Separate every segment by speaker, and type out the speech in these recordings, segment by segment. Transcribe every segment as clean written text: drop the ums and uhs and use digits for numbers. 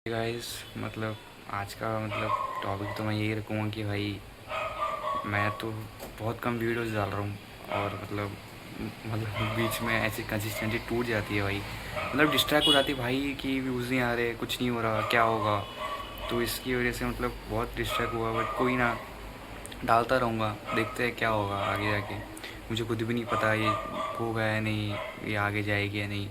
Speaker 1: Guys, मतलब आज का टॉपिक तो मैं यही रखूँगा कि भाई मैं तो बहुत कम वीडियोस डाल रहा हूँ। और बीच में ऐसी कंसिस्टेंसी टूट जाती है भाई। डिस्ट्रैक्ट हो जाती है भाई कि व्यूज़ नहीं आ रहे, कुछ नहीं हो रहा, क्या होगा। तो इसकी वजह से बहुत डिस्ट्रैक्ट हुआ, बट कोई ना, डालता रहूँगा, देखते हैं क्या होगा आगे जाके। मुझे खुद भी नहीं पता ये होगा या नहीं, ये आगे जाएगी या नहीं।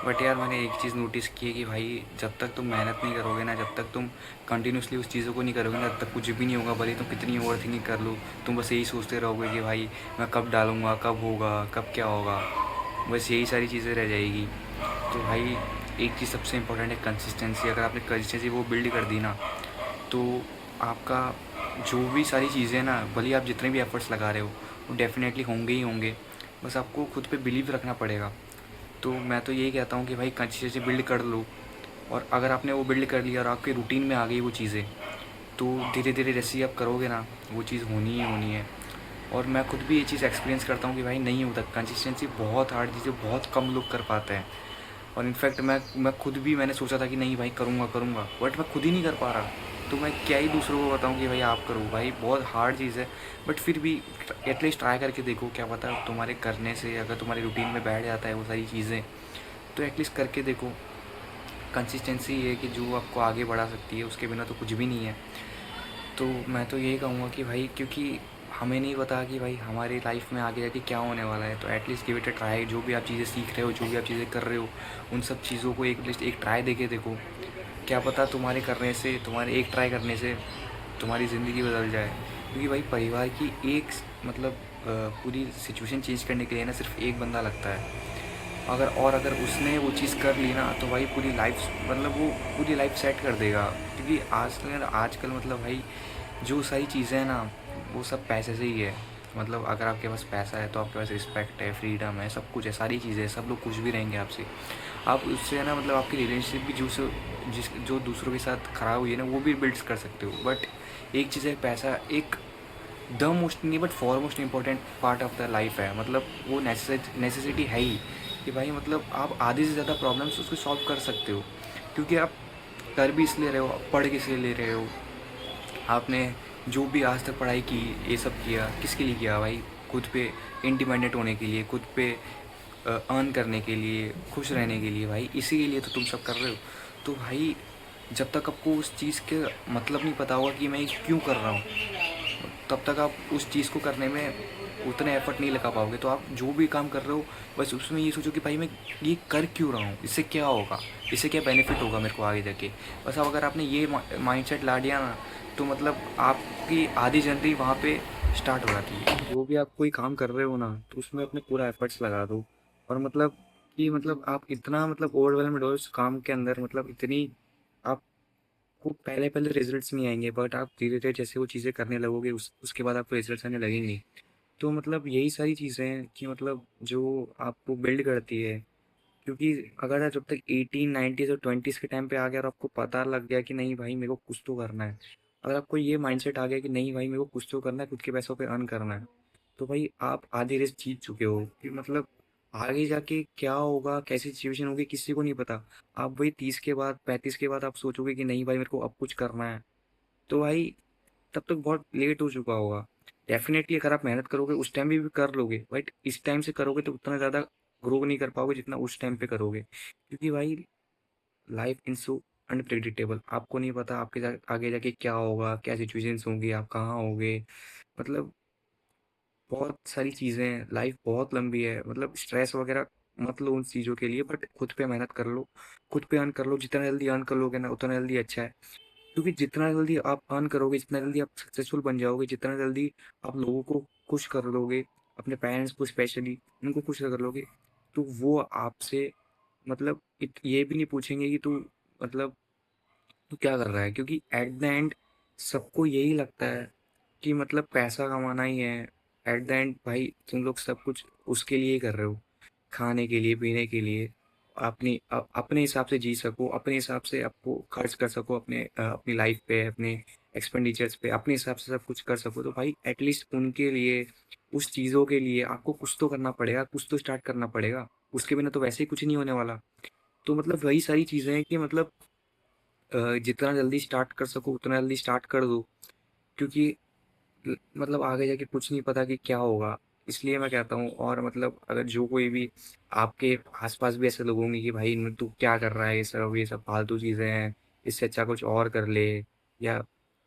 Speaker 1: बट यार, मैंने एक चीज़ नोटिस की है कि भाई जब तक तुम मेहनत नहीं करोगे ना, जब तक तुम कंटिन्यूसली उस चीज़ों को नहीं करोगे ना, तब तक कुछ भी नहीं होगा। भले तुम कितनी ओवर थिंकिंग कर लो, तुम बस यही सोचते रहोगे कि भाई मैं कब डालूँगा, कब होगा, कब क्या होगा। बस यही सारी चीज़ें रह जाएगी। तो भाई, एक चीज़ सबसे इम्पोर्टेंट है कंसिस्टेंसी। अगर आपने कंसिस्टेंसी वो बिल्ड कर दी ना, तो आपका जो भी सारी चीज़ें ना, भले आप जितने भी एफ़र्ट्स लगा रहे हो, वो डेफ़िनेटली होंगे ही होंगे। बस आपको खुद पे बिलीव रखना पड़ेगा। तो मैं तो यही कहता हूँ कि भाई कंसिस्टेंसी बिल्ड कर लो। और अगर आपने वो बिल्ड कर लिया और आपके रूटीन में आ गई वो चीज़ें, तो धीरे धीरे जैसे ही आप करोगे ना, वो चीज़ होनी ही होनी है। और मैं खुद भी ये चीज़ एक्सपीरियंस करता हूँ कि भाई नहीं होता, कंसिस्टेंसी बहुत हार्ड चीज़ है, बहुत कम लोग कर पाते हैं। और इनफैक्ट मैं खुद भी, मैंने सोचा था कि नहीं भाई करूँगा करूँगा, बट मैं खुद ही नहीं कर पा रहा। तो मैं क्या ही दूसरों को बताऊँ कि भाई आप करो। भाई बहुत हार्ड चीज़ है, बट फिर भी एटलीस्ट ट्राई करके देखो। क्या पता तुम्हारे करने से अगर तुम्हारी रूटीन में बैठ जाता है वो सारी चीज़ें, तो एटलीस्ट करके देखो। कंसिस्टेंसी ये है कि जो आपको आगे बढ़ा सकती है, उसके बिना तो कुछ भी नहीं है। तो मैं तो यही कहूँगा कि भाई, क्योंकि हमें नहीं पता कि भाई हमारी लाइफ में आगे जाके क्या होने वाला है, तो at least give it a try. जो भी आप चीज़ें सीख रहे हो, जो भी आप चीज़ें कर रहे हो, उन सब चीज़ों को एक ट्राई देके देखो। क्या पता तुम्हारे करने से, तुम्हारे एक ट्राई करने से तुम्हारी ज़िंदगी बदल जाए। क्योंकि भाई परिवार की एक पूरी सिचुएशन चेंज करने के लिए ना सिर्फ एक बंदा लगता है। अगर उसने वो चीज़ कर ली ना, तो भाई पूरी लाइफ, वो पूरी लाइफ सेट कर देगा। क्योंकि आजकल भाई जो सारी चीज़ें हैं ना, वो सब पैसे से ही है। अगर आपके पास पैसा है तो आपके पास रिस्पेक्ट है, फ्रीडम है, सब कुछ है, सारी चीज़ें हैं, सब लोग खुश भी रहेंगे आपसे। आप उससे है ना, आपकी रिलेशनशिप भी जो दूसरों के साथ ख़राब हुई है ना, वो भी बिल्ड कर सकते हो। बट एक चीज़ है, पैसा एक द मोस्ट नहीं but foremost important part of the life है। वो नेसेसिटी है ही, कि भाई आप आधे से ज़्यादा प्रॉब्लम्स उसको सॉल्व कर सकते हो। क्योंकि आप कर भी इसलिए रहे हो, आप पढ़ किस लिए ले रहे हो। आपने जो भी आज तक पढ़ाई की, ये सब किया किसके लिए किया भाई? खुद पे इंडिपेंडेंट होने के लिए, खुद पे अर्न करने के लिए, खुश रहने के लिए। भाई इसी के लिए तो तुम सब कर रहे हो। तो भाई, जब तक आपको उस चीज़ के नहीं पता होगा कि मैं ये क्यों कर रहा हूँ, तब तक आप उस चीज़ को करने में उतने एफर्ट नहीं लगा पाओगे। तो आप जो भी काम कर रहे हो, बस उसमें ये सोचो कि भाई मैं ये कर क्यों रहा हूँ, इससे क्या होगा, इससे क्या बेनिफिट होगा मेरे को आगे जाके। बस अब अगर आपने ये माइंडसेट ला दिया ना, तो आपकी आधी जर्नी वहाँ पे स्टार्ट हो जाती है। जो भी आप कोई काम कर रहे हो ना, तो उसमें अपने पूरा एफर्ट्स लगा दो। और आप इतना ओवरवेलमेड हो उस काम के अंदर, इतनी आप को पहले-पहले रिज़ल्ट्स नहीं आएँगे, बट आप धीरे-धीरे जैसे वो चीज़ें करने लगोगे, उसके बाद आपको रिज़ल्ट्स आने लगेंगे। तो यही सारी चीज़ें हैं कि जो आपको बिल्ड करती है। क्योंकि अगर आप जब तक 18, 90s और 20s के टाइम पे आ गए और आपको पता लग गया कि नहीं भाई मेरे को कुछ तो करना है। अगर आपको ये माइंडसेट आ गया कि नहीं भाई मेरे को कुछ तो करना है, खुद के पैसों पे अर्न करना है, तो भाई आप आधी रेस जीत चुके हो। कि आगे जाके क्या होगा, कैसी सिचुएशन होगी, किसी को नहीं पता। आप वही 30 के बाद, 35 के बाद आप सोचोगे कि नहीं भाई मेरे को अब कुछ करना है, तो भाई तब तक बहुत लेट हो चुका होगा। डेफिनेटली अगर आप मेहनत करोगे उस टाइम भी कर लोगे, बट इस टाइम से करोगे तो उतना ज़्यादा ग्रो नहीं कर पाओगे जितना उस टाइम पे करोगे। क्योंकि भाई लाइफ इज सो अनप्रेडिक्टेबल। आपको नहीं पता आगे जाके क्या होगा, क्या सिचुएशंस होंगी, आप कहाँ होगे। मतलब बहुत सारी चीज़ें हैं, लाइफ बहुत लंबी है। स्ट्रेस वगैरह मत लो उन चीज़ों के लिए, बट खुद पे मेहनत कर लो, खुद पे अर्न कर लो। जितना जल्दी अर्न कर लोगे ना, उतना जल्दी अच्छा है। क्योंकि जितना जल्दी आप अर्न करोगे, जितना जल्दी आप सक्सेसफुल बन जाओगे, जितना जल्दी आप लोगों को खुश कर लोगे, अपने पेरेंट्स को स्पेशली उनको खुश कर लोगे, तो वो आपसे ये भी नहीं पूछेंगे कि तू क्या कर रहा है। क्योंकि एट द एंड सबको यही लगता है कि पैसा कमाना ही है। एट द एंड भाई तुम लोग सब कुछ उसके लिए ही कर रहे हो, खाने के लिए, पीने के लिए। अपने हिसाब से जी सको, अपने हिसाब से आपको खर्च कर सको, अपनी लाइफ पे, अपने एक्सपेंडिचर्स पे अपने हिसाब से सब कुछ कर सको। तो भाई एटलीस्ट उनके लिए, उस चीज़ों के लिए आपको कुछ तो करना पड़ेगा, कुछ तो स्टार्ट करना पड़ेगा। उसके बिना तो वैसे ही कुछ नहीं होने वाला। तो वही सारी चीज़ें हैं कि जितना जल्दी स्टार्ट कर सको उतना जल्दी स्टार्ट कर दो, क्योंकि मतलब आगे जाके कुछ नहीं पता कि क्या होगा। इसलिए मैं कहता हूँ, और मतलब अगर जो कोई भी आपके आसपास भी ऐसे लोग होंगे कि भाई तू क्या कर रहा है, ये सब फालतू चीज़ें हैं, इससे अच्छा कुछ और कर ले, या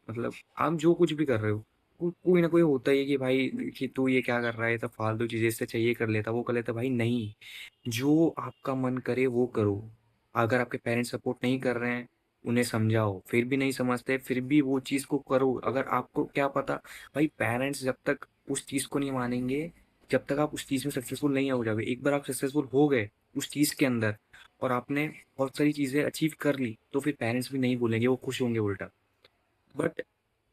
Speaker 1: मतलब आप जो कुछ भी कर रहे हो, कोई ना कोई होता ही है कि भाई कि तू ये क्या कर रहा है, ये सब फालतू चीज़ें, इससे अच्छा ये कर लेता, वो कर लेता। भाई नहीं, जो आपका मन करे वो करो। अगर आपके पेरेंट्स सपोर्ट नहीं कर रहे हैं, उन्हें समझाओ, फिर भी नहीं समझते, फिर भी वो चीज़ को करो। अगर आपको क्या पता, भाई पेरेंट्स जब तक उस चीज़ को नहीं मानेंगे, जब तक आप उस चीज़ में सक्सेसफुल नहीं हो जाओगे। एक बार आप सक्सेसफुल हो गए उस चीज़ के अंदर और आपने बहुत सारी चीज़ें अचीव कर ली, तो फिर पेरेंट्स भी नहीं बोलेंगे, वो खुश होंगे उल्टा। बट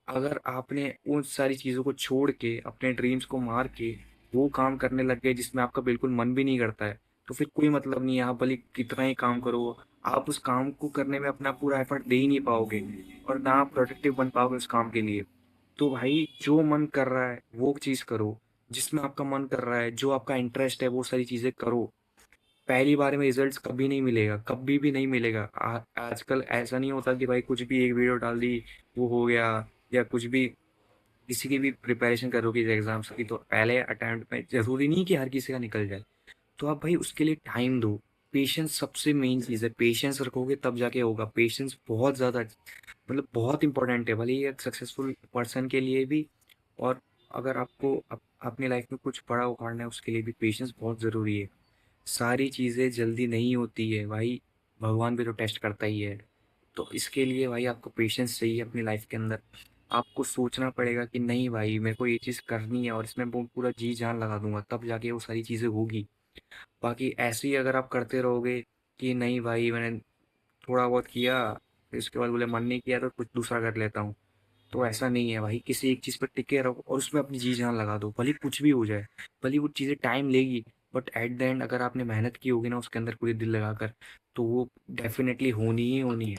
Speaker 1: अगर आपने उन सारी चीज़ों को छोड़ के अपने ड्रीम्स को मार के वो काम करने लग गए जिसमें आपका बिल्कुल मन भी नहीं करता है, तो फिर कोई मतलब नहीं है। आप भले कितना ही काम करो, आप उस काम को करने में अपना पूरा एफर्ट दे ही नहीं पाओगे, और ना आप प्रोडक्टिव बन पाओगे उस काम के लिए। तो भाई जो मन कर रहा है वो चीज़ करो, जिसमें आपका मन कर रहा है, जो आपका इंटरेस्ट है वो सारी चीज़ें करो। पहली बार में रिजल्ट्स कभी नहीं मिलेगा, कभी भी नहीं मिलेगा। आजकल ऐसा नहीं होता कि भाई कुछ भी एक वीडियो डाल दी वो हो गया, या कुछ भी किसी की भी प्रिपरेशन करोगे एग्जाम्स की, तो पहले अटेम्प्ट में जरूरी नहीं कि हर किसी का निकल जाए। तो आप भाई उसके लिए टाइम दो। पेशेंस सबसे मेन चीज़ है, पेशेंस रखोगे तब जाके होगा। पेशेंस बहुत ज़्यादा मतलब बहुत इंपॉर्टेंट है, भले ही एक सक्सेसफुल पर्सन के लिए भी, और अगर आपको अपनी लाइफ में कुछ बड़ा उखाड़ना है उसके लिए भी पेशेंस बहुत ज़रूरी है। सारी चीज़ें जल्दी नहीं होती है भाई, भगवान भी तो टेस्ट करता ही है। तो इसके लिए भाई आपको पेशेंस चाहिए अपनी लाइफ के अंदर। आपको सोचना पड़ेगा कि नहीं भाई मेरे को ये चीज़ करनी है, और इसमें वो पूरा जी जान लगा दूंगा, तब जाके वो सारी चीज़ें होगी। बाकी ऐसे ही अगर आप करते रहोगे कि नहीं भाई मैंने थोड़ा बहुत किया, फिर उसके बाद बोले मन नहीं किया तो कुछ दूसरा कर लेता हूँ, तो ऐसा नहीं है भाई। किसी एक चीज़ पर टिके रहो और उसमें अपनी जी जान लगा दो, भले कुछ भी हो जाए, भले वो चीज़ें टाइम लेगी, बट एट द एंड अगर आपने मेहनत की होगी ना उसके अंदर पूरी दिल लगाकर, तो वो डेफिनेटली होनी ही होनी है।